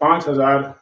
5000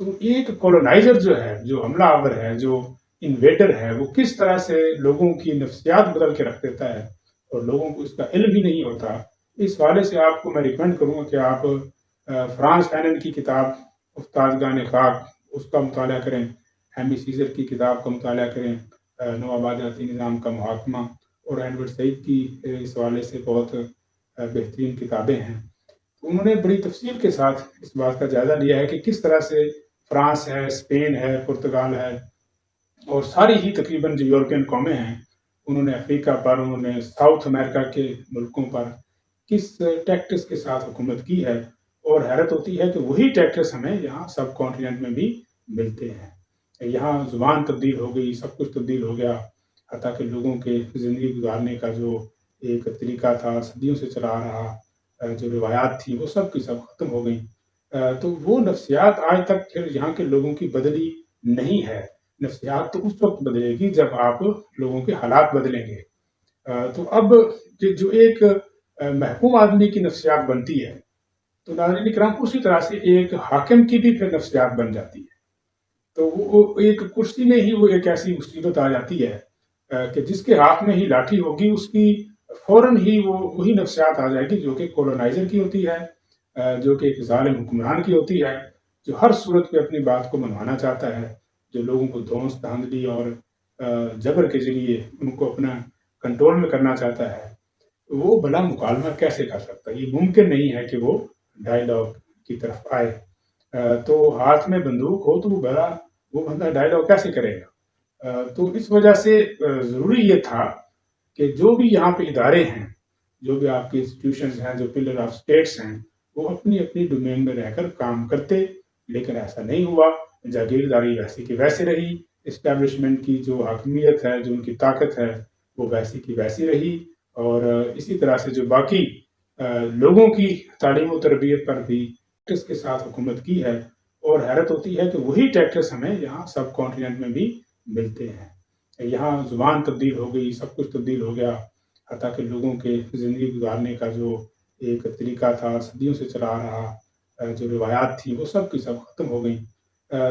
تو ایک کولونائزر جو ہے، جو حملہ آور ہے، جو انویڈر ہے، وہ کس طرح سے لوگوں کی نفسیات بدل کے رکھ دیتا ہے اور لوگوں کو اس کا علم بھی نہیں ہوتا۔ اس حوالے سے آپ کو میں ریکمینڈ کروں گا کہ آپ فرانس فینن کی کتاب افتادگان خاک اس کا مطالعہ کریں، ہیمی سیزر کی کتاب کا مطالعہ کریں، نوآبادیاتی نظام کا محاکمہ، اور اینڈورڈ سعید کی اس حوالے سے بہت بہترین کتابیں ہیں۔ انہوں نے بڑی تفصیل کے ساتھ اس بات کا جائزہ لیا ہے کہ کس طرح سے فرانس ہے، اسپین ہے، پرتگال ہے، اور ساری ہی تقریباً جو یورپین قومیں ہیں، انہوں نے افریقہ پر، انہوں نے ساؤتھ امریکہ کے ملکوں پر کس ٹیکٹس کے ساتھ حکومت کی ہے، اور حیرت ہوتی ہے کہ وہی ٹیکٹس ہمیں یہاں سب کانٹیننٹ میں بھی ملتے ہیں۔ یہاں زبان تبدیل ہو گئی، سب کچھ تبدیل ہو گیا، حتیٰ کہ لوگوں کے زندگی گزارنے کا جو ایک طریقہ تھا، صدیوں سے چلا آ رہا، جو روایات تھی، وہ سب کی سب ختم ہو گئیں۔ تو وہ نفسیات آج تک پھر یہاں کے لوگوں کی بدلی نہیں ہے۔ نفسیات تو اس وقت بدلے گی جب آپ لوگوں کے حالات بدلیں گے۔ تو اب جو ایک محکوم آدمی کی نفسیات بنتی ہے، تو ناظرین کرام اسی طرح سے ایک حاکم کی بھی پھر نفسیات بن جاتی ہے۔ تو وہ ایک کرسی میں ہی وہ ایک ایسی مصیبت آ جاتی ہے کہ جس کے ہاتھ میں ہی لاٹھی ہوگی، اس کی فوراً ہی وہی نفسیات آ جائے گی جو کہ کولونائزر کی ہوتی ہے، جو کہ ایک ظالم حکمران کی ہوتی ہے، جو ہر صورت پہ اپنی بات کو منوانا چاہتا ہے، جو لوگوں کو دھونس دھاندلی اور جبر کے ذریعے ان کو اپنا کنٹرول میں کرنا چاہتا ہے۔ وہ بھلا مکالمہ کیسے کر سکتا ہے؟ یہ ممکن نہیں ہے کہ وہ ڈائیلاگ کی طرف آئے۔ تو ہاتھ میں بندوق ہو تو وہ بندہ ڈائیلاگ کیسے کرے گا؟ تو اس وجہ سے ضروری یہ تھا کہ جو بھی یہاں پہ ادارے ہیں، جو بھی آپ کے انسٹیٹیوشنز ہیں، جو پلر آف اسٹیٹس ہیں، وہ اپنی اپنی ڈومین میں رہ کر کام کرتے، لیکن ایسا نہیں ہوا۔ جاگیرداری ویسی کی ویسے رہی، اسٹیبلشمنٹ کی جو حاکمیت ہے، جو ان کی طاقت ہے، وہ ویسی کی ویسی رہی، اور اسی طرح سے جو باقی لوگوں کی تعلیم و تربیت پر بھی ٹیکٹس کے ساتھ حکومت کی ہے، اور حیرت ہوتی ہے کہ وہی ٹیکٹس ہمیں یہاں سب کانٹیننٹ میں بھی ملتے ہیں۔ یہاں زبان تبدیل ہو گئی، سب کچھ تبدیل ہو گیا، حتیٰ کہ لوگوں کے زندگی گزارنے کا جو ایک طریقہ تھا، صدیوں سے چلا آ رہا، جو روایات تھی، وہ سب کی سب ختم ہو گئیں۔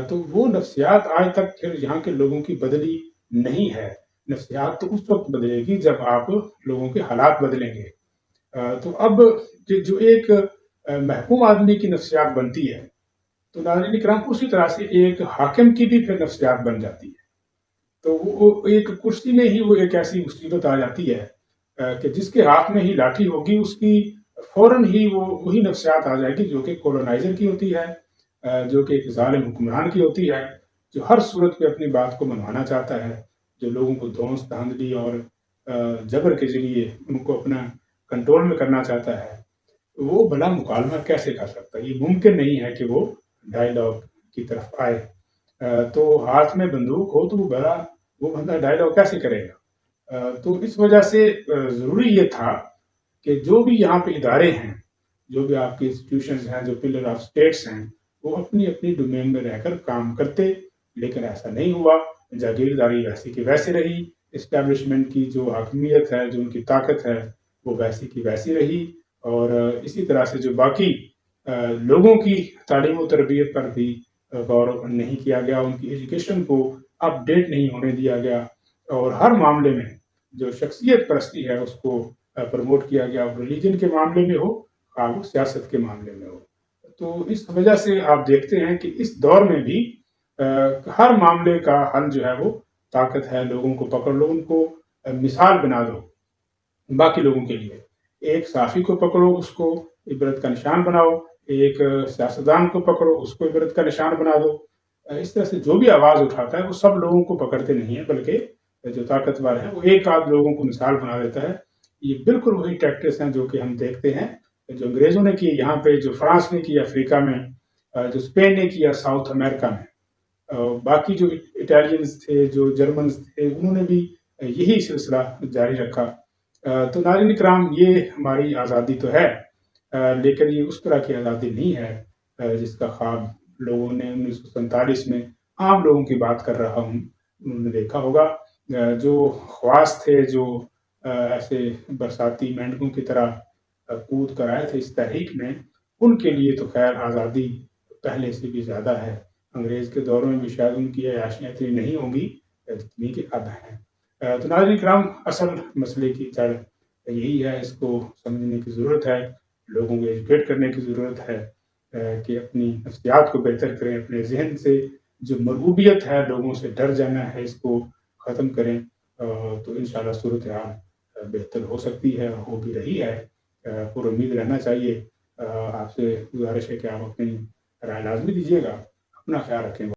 تو وہ نفسیات آج تک پھر یہاں کے لوگوں کی بدلی نہیں ہے۔ نفسیات تو اس وقت بدلے گی جب آپ لوگوں کے حالات بدلیں گے۔ تو اب جو ایک محکوم آدمی کی نفسیات بنتی ہے، تو ناظرین کرام اسی طرح سے ایک حاکم کی بھی پھر نفسیات بن جاتی ہے۔ تو وہ ایک کرسی میں ہی وہ ایک ایسی مصیبت آ جاتی ہے کہ جس کے ہاتھ میں ہی لاٹھی ہوگی، اس کی فوراً ہی وہی نفسیات آ جائے گی جو کہ کولونائزر کی ہوتی ہے، جو کہ ایک ظالم حکمران کی ہوتی ہے، جو ہر صورت پہ اپنی بات کو منوانا چاہتا ہے، جو لوگوں کو دھونس دھاندلی اور جبر کے ذریعے ان کو اپنا کنٹرول میں کرنا چاہتا ہے۔ وہ بھلا مکالمہ کیسے کر سکتا ہے؟ یہ ممکن نہیں ہے کہ وہ ڈائیلاگ کی طرف آئے۔ تو ہاتھ میں بندوق ہو تو وہ بندہ ڈائیلاگ کیسے کرے گا؟ تو اس وجہ سے ضروری یہ تھا کہ جو بھی یہاں پہ ادارے ہیں، جو بھی آپ کے انسٹیٹیوشنز ہیں، جو پلر آف اسٹیٹس ہیں، وہ اپنی اپنی ڈومین میں رہ کر کام کرتے، لیکن ایسا نہیں ہوا۔ جاگیرداری ویسی کی ویسے رہی، اسٹیبلشمنٹ کی جو حاکمیت ہے، جو ان کی طاقت ہے، وہ ویسی کی ویسی رہی، اور اسی طرح سے جو باقی لوگوں کی تعلیم و تربیت پر بھی غور نہیں کیا گیا، ان کی ایجوکیشن کو اپ ڈیٹ نہیں ہونے دیا گیا، اور ہر معاملے میں جو شخصیت پرستی ہے اس کو پروموٹ کیا گیا، ریلیجن کے معاملے میں ہو، اور وہ سیاست کے معاملے میں ہو۔ تو اس وجہ سے آپ دیکھتے ہیں کہ اس دور میں بھی ہر معاملے کا حل جو ہے وہ طاقت ہے، لوگوں کو پکڑ لو، ان کو مثال بنا دو باقی لوگوں کے لیے۔ ایک صحافی کو پکڑو، اس کو عبرت کا نشان بناؤ، ایک سیاستدان کو پکڑو، اس کو عبرت کا نشان بنا دو۔ اس طرح سے جو بھی آواز اٹھاتا ہے وہ سب لوگوں کو پکڑتے نہیں ہے، بلکہ جو طاقتور ہے وہ ایک آدھ لوگوں کو مثال بنا دیتا ہے۔ یہ بالکل وہی ٹیکٹس ہیں جو کہ ہم دیکھتے ہیں، جو انگریزوں نے کی یہاں پہ، جو فرانس نے کی افریقہ میں، جو اسپین نے کیا ساؤتھ امریکہ میں، باقی جو اٹالینز تھے، جو جرمنز تھے، انہوں نے بھی یہی سلسلہ جاری رکھا۔ تو ناظرین کرام، یہ ہماری آزادی تو ہے، لیکن یہ اس طرح کی آزادی نہیں ہے جس کا خواب لوگوں نے 1947 میں، عام لوگوں کی بات کر رہا ہوں، انہوں نے دیکھا ہوگا۔ جو خواص تھے، جو ایسے برساتی مینڈکوں کی طرح کود کر آئے تھے اس تحریک میں، ان کے لیے تو خیر آزادی پہلے سے بھی زیادہ ہے۔ انگریز کے دور میں بھی شاید ان کی عیاشیاں اتنی نہیں ہوں گی جتنی کہ اب ہیں۔ تو ناظرین کرام، اصل مسئلے کی جڑ یہی ہے، اس کو سمجھنے کی ضرورت ہے، لوگوں کو ایجوکیٹ کرنے کی ضرورت ہے کہ اپنی نفسیات کو بہتر کریں، اپنے ذہن سے جو مرغوبیت ہے، لوگوں سے ڈر جانا ہے، اس کو ختم کریں، تو انشاءاللہ صورتحال بہتر ہو سکتی ہے، ہو بھی رہی ہے۔ پر امید رہنا چاہیے۔ آپ سے گزارش ہے کہ آپ اپنی رائے لازمی دیجیے گا۔ اپنا خیال رکھیں۔